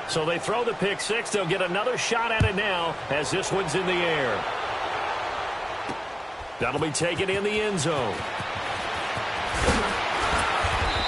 So they throw the pick six. They'll get another shot at it now as this one's in the air. That'll be taken in the end zone.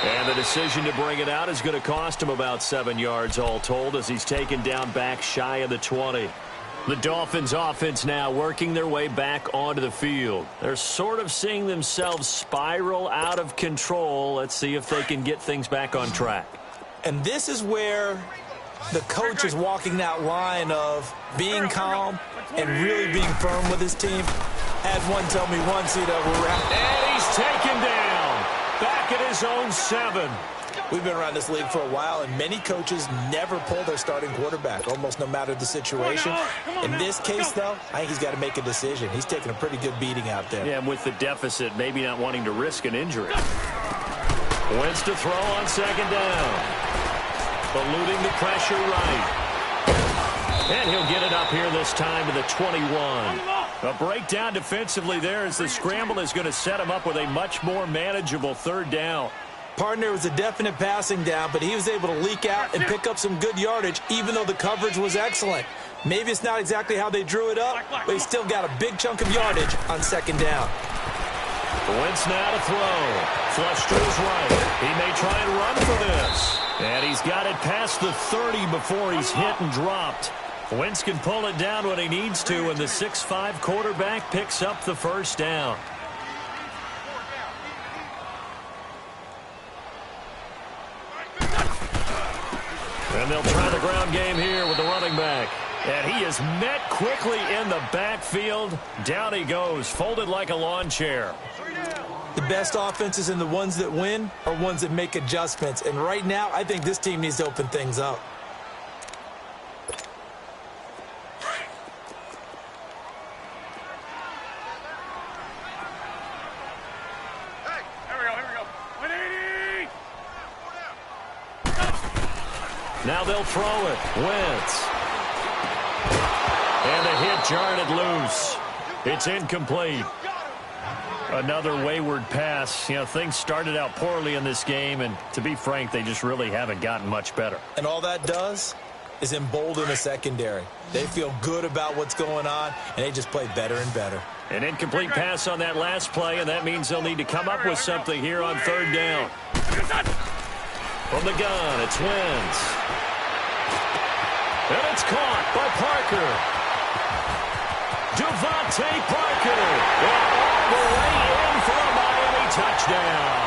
And the decision to bring it out is going to cost him about 7 yards all told as he's taken down back shy of the 20. The Dolphins offense now working their way back onto the field. They're sort of seeing themselves spiral out of control. Let's see if they can get things back on track. And this is where the coach is walking that line of being calm and really being firm with his team. Had one tell me once, we're out. And he's taken down. Back at his own 7. We've been around this league for a while, and many coaches never pull their starting quarterback, almost no matter the situation. In this case, though, I think he's got to make a decision. He's taking a pretty good beating out there. Yeah, and with the deficit, maybe not wanting to risk an injury. Wentz to throw on second down. Eluding the pressure right. And he'll get it up here this time to the 21. A breakdown defensively there as the scramble is going to set him up with a much more manageable third down. Partner was a definite passing down, but he was able to leak out and pick up some good yardage, even though the coverage was excellent. Maybe it's not exactly how they drew it up, but he still got a big chunk of yardage on second down. Wentz now to throw. Flush to his right. He may try and run for this. And he's got it past the 30 before he's hit and dropped. Wentz can pull it down when he needs to, and the 6'5" quarterback picks up the first down. And they'll try the ground game here with the running back. And he is met quickly in the backfield. Down he goes, folded like a lawn chair. The best offenses and the ones that win are ones that make adjustments. And right now, I think this team needs to open things up. Now they'll throw it. Wentz. And the hit jarred it loose. It's incomplete. Another wayward pass. You know, things started out poorly in this game, and to be frank, they just really haven't gotten much better. And all that does is embolden the secondary. They feel good about what's going on, and they just play better and better. An incomplete pass on that last play, and that means they'll need to come up with something here on third down. From the gun, it's Wentz. And it's caught by Parker. Devontae Parker. All the way in for a Miami touchdown.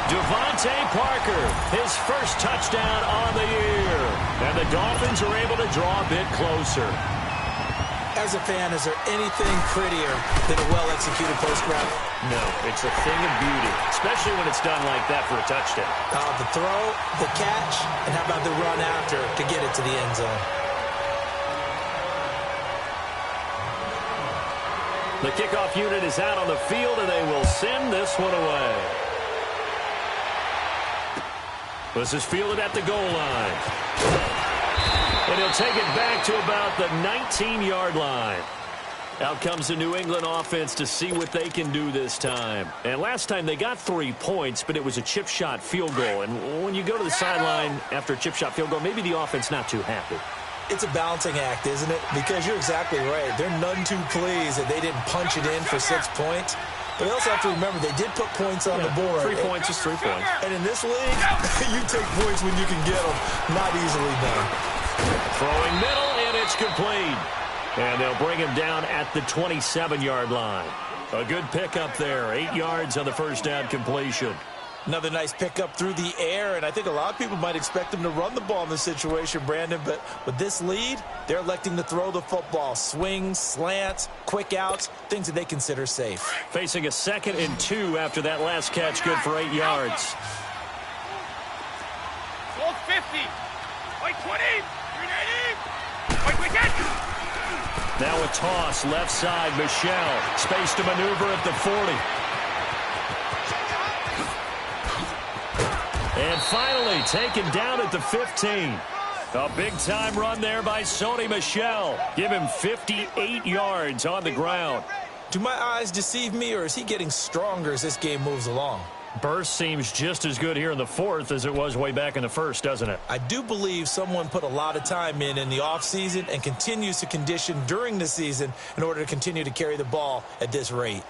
Devontae Parker, his first touchdown on the year. And the Dolphins are able to draw a bit closer. As a fan, is there anything prettier than a well-executed post route? No, it's a thing of beauty, especially when it's done like that for a touchdown. The throw, the catch, and how about the run after to get it to the end zone? The kickoff unit is out on the field, and they will send this one away. This is fielded at the goal line. And he'll take it back to about the 19-yard line. Out comes the New England offense to see what they can do this time. And last time they got 3 points, but it was a chip shot field goal. And when you go to the sideline after a chip shot field goal, maybe the offense not too happy. It's a balancing act, isn't it? Because you're exactly right. They're none too pleased that they didn't punch it in for 6 points. But you also have to remember they did put points on the board. 3 points is 3 points. And in this league, you take points when you can get them. Not easily done. Throwing middle, and it's complete. And they'll bring him down at the 27-yard line. A good pickup there. 8 yards on the first down completion. Another nice pickup through the air, and I think a lot of people might expect them to run the ball in this situation, Brandon, but with this lead, they're electing to throw the football. Swings, slants, quick outs, things that they consider safe. Facing a 2nd and 2 after that last catch, good for 8 yards. Full 50. White 20. 390. White wicket. Now a toss, left side, Michelle. Space to maneuver at the 40. And finally taken down at the 15. A big-time run there by Sony Michel. Give him 58 yards on the ground. Do my eyes deceive me, or is he getting stronger as this game moves along? Burst seems just as good here in the fourth as it was way back in the first, doesn't it? I do believe someone put a lot of time in the offseason and continues to condition during the season in order to continue to carry the ball at this rate.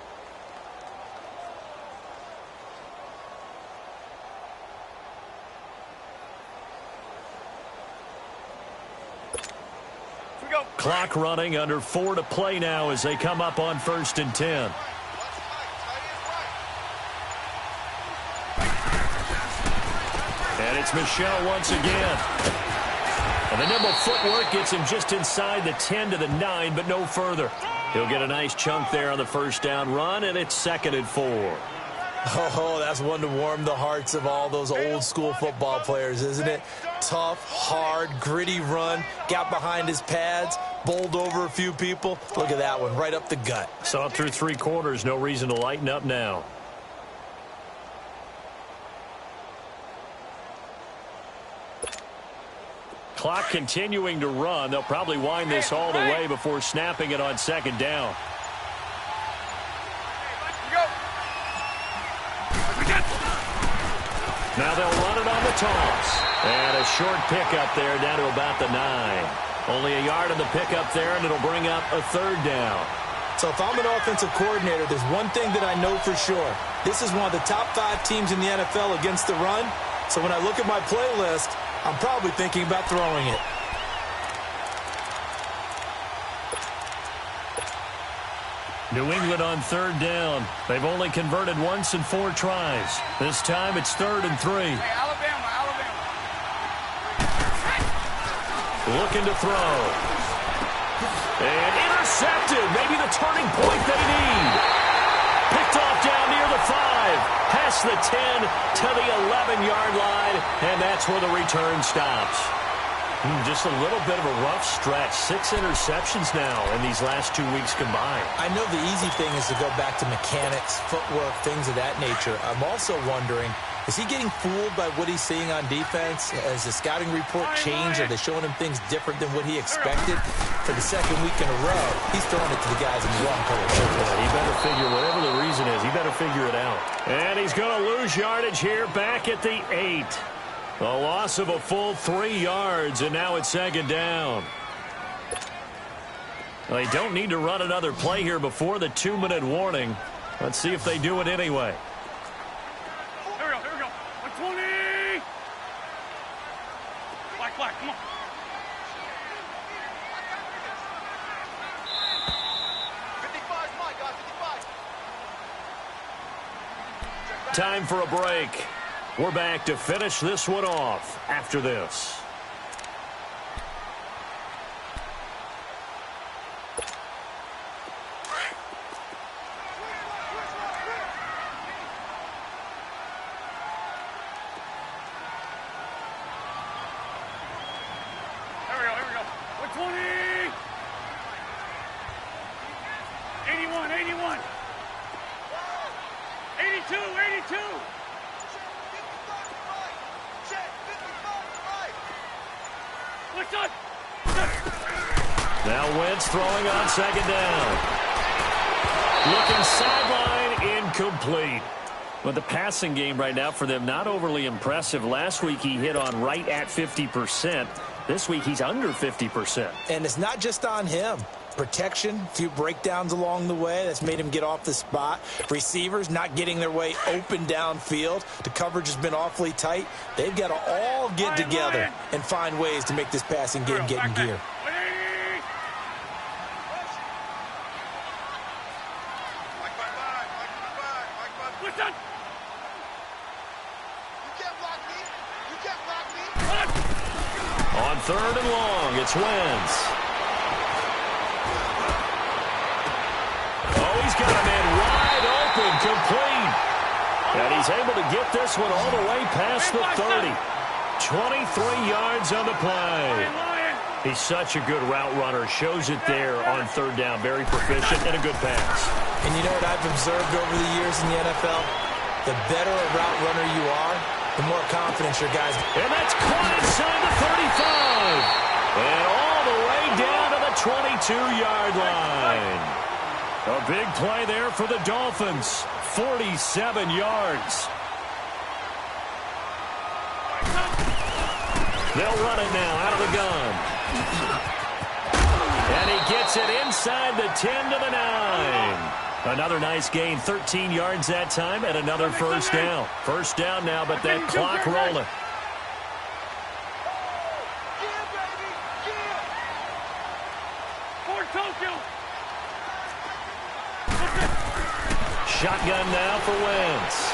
Clock running, under 4 to play now as they come up on 1st and 10. And it's Michel once again. And the nimble footwork gets him just inside the 10 to the 9, but no further. He'll get a nice chunk there on the first down run, and it's 2nd and 4. Oh, that's one to warm the hearts of all those old school football players, isn't it? Tough, hard, gritty run, got behind his pads, bowled over a few people. Look at that one, right up the gut. Saw it through 3 quarters, no reason to lighten up now. Clock continuing to run. They'll probably wind this all the way before snapping it on 2nd down. Now they'll run it on the toss. And a short pickup there down to about the 9. Only a yard on the pickup there, and it'll bring up a 3rd down. So if I'm an offensive coordinator, there's one thing that I know for sure. This is one of the top 5 teams in the NFL against the run. So when I look at my playlist, I'm probably thinking about throwing it. New England on 3rd down. They've only converted once in 4 tries. This time it's 3rd and 3. Hey, Alabama. Looking to throw. And intercepted. Maybe the turning point they need. Picked off down near the 5. Past the 10 to the 11-yard line. And that's where the return stops. Just a little bit of a rough stretch. 6 interceptions now in these last 2 weeks combined. I know the easy thing is to go back to mechanics, footwork, things of that nature. I'm also wondering, is he getting fooled by what he's seeing on defense? Has the scouting report changed? Are they showing him things different than what he expected? For the 2nd week in a row, he's throwing it to the guys in the wrong color. He better figure, whatever the reason is, he better figure it out. And he's going to lose yardage here back at the 8. A loss of a full 3 yards, and now it's 2nd down. Well, they don't need to run another play here before the 2-minute warning. Let's see if they do it anyway. Here we go. 120. Black, come on. Time for a break. We're back to finish this one off after this. Here we go. 120. 81. 82. Now Wentz throwing on 2nd down. Looking sideline, incomplete. But the passing game right now for them, not overly impressive. Last week he hit on right at 50%. This week he's under 50%. And it's not just on him. Protection, a few breakdowns along the way. That's made him get off the spot. Receivers not getting their way open downfield. The coverage has been awfully tight. They've got to all get together and find ways to make this passing game get in gear. On 3rd and long, it's Wentz. Oh, he's got a man wide open, complete. And he's able to get this one all the way past the 30. 23 yards on the play. He's such a good route runner. Shows it there on 3rd down. Very proficient and a good pass. And you know what I've observed over the years in the NFL? The better a route runner you are, the more confidence your guys. And that's caught inside the 35. And all the way down to the 22-yard line. A big play there for the Dolphins. 47 yards. They'll run it now out of the gun. And he gets it inside the 10 to the 9. Another nice gain, 13 yards that time, and another first down. First down now, but that clock rolling. Shotgun now for Wentz.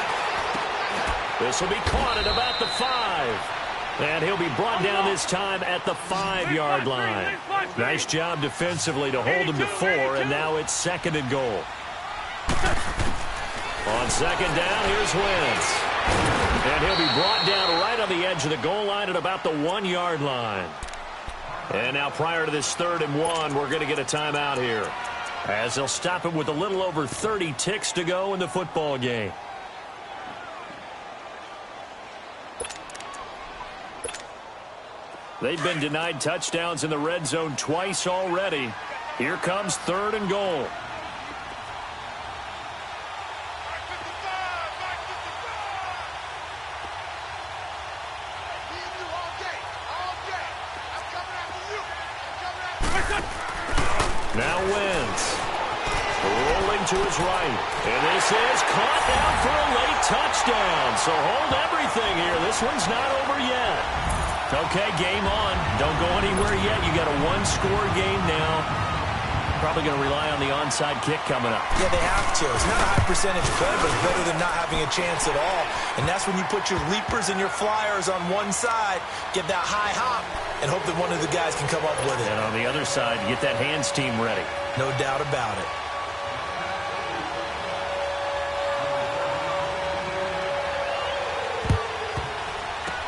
This will be caught at about the 5. And he'll be brought down this time at the 5-yard line. Nice job defensively to hold him to 4, and now it's 2nd and goal. On 2nd down, here's Wentz. And he'll be brought down right on the edge of the goal line at about the 1-yard line. And now prior to this 3rd and 1, we're going to get a timeout here, as they'll stop it with a little over 30 ticks to go in the football game. They've been denied touchdowns in the red zone twice already. Here comes 3rd and goal. Now Wentz rolling to his right. And this is caught down for a late touchdown. So hold everything here. This one's not over yet. Okay, game on. Don't go anywhere yet. You got a one-score game now. Probably going to rely on the onside kick coming up. Yeah, they have to. It's not a high percentage play, but it's better than not having a chance at all. And that's when you put your leapers and your flyers on one side, get that high hop, and hope that one of the guys can come up with it. And on the other side, get that hands team ready. No doubt about it.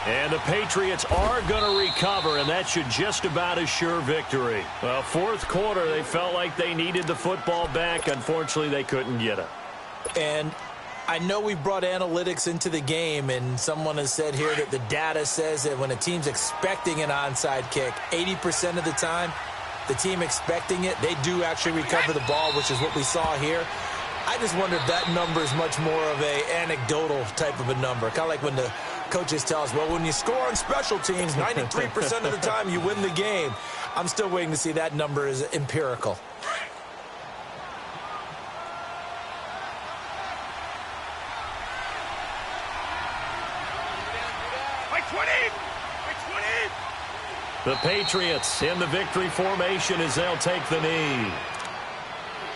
And the Patriots are going to recover, and that should just about assure victory. Well, 4th quarter, they felt like they needed the football back. Unfortunately, they couldn't get it. And I know we brought analytics into the game, and someone has said here that the data says that when a team's expecting an onside kick, 80% of the time, the team expecting it, they do actually recover the ball, which is what we saw here. I just wonder if that number is much more of a anecdotal type of a number. Kind of like when the coaches tell us, well, when you score on special teams, 93% of the time you win the game. I'm still waiting to see that number is empirical. The Patriots in the victory formation as they'll take the knee.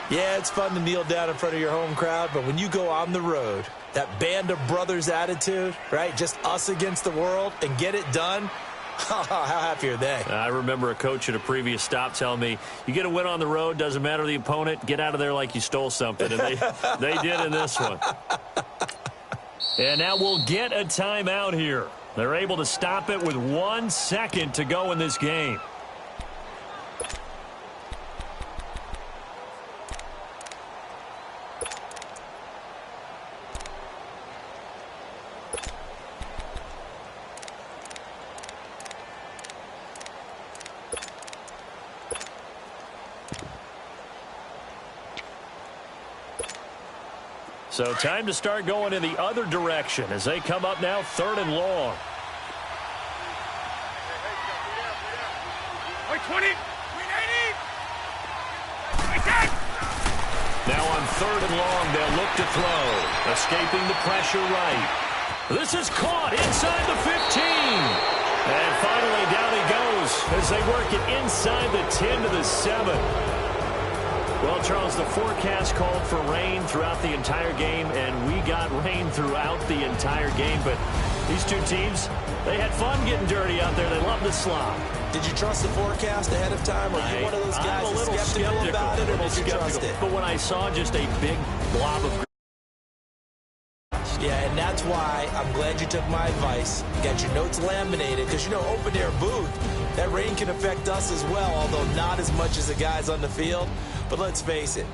Yeah, it's fun to kneel down in front of your home crowd, but when you go on the road, that band of brothers attitude, right, just us against the world, and get it done, how happy are they? I remember a coach at a previous stop telling me, you get a win on the road, doesn't matter the opponent, get out of there like you stole something, and they did in this one. And now we'll get a timeout here. They're able to stop it with 1 second to go in this game. So time to start going in the other direction as they come up now 3rd and long. 20. Now on 3rd and long, they'll look to throw. Escaping the pressure right. This is caught inside the 15. And finally down he goes as they work it inside the 10 to the 7. Well, Charles, the forecast called for rain throughout the entire game, and we got rain throughout the entire game. But these two teams, they had fun getting dirty out there. They love the slop. Did you trust the forecast ahead of time? Or are you one of those guys I'm a little skeptical about it, or did you trust it? But when I saw just a big blob of... Yeah, and that's why I'm glad you took my advice. Got your notes laminated, because, you know, open-air booth, that rain can affect us as well, although not as much as the guys on the field. But let's face it,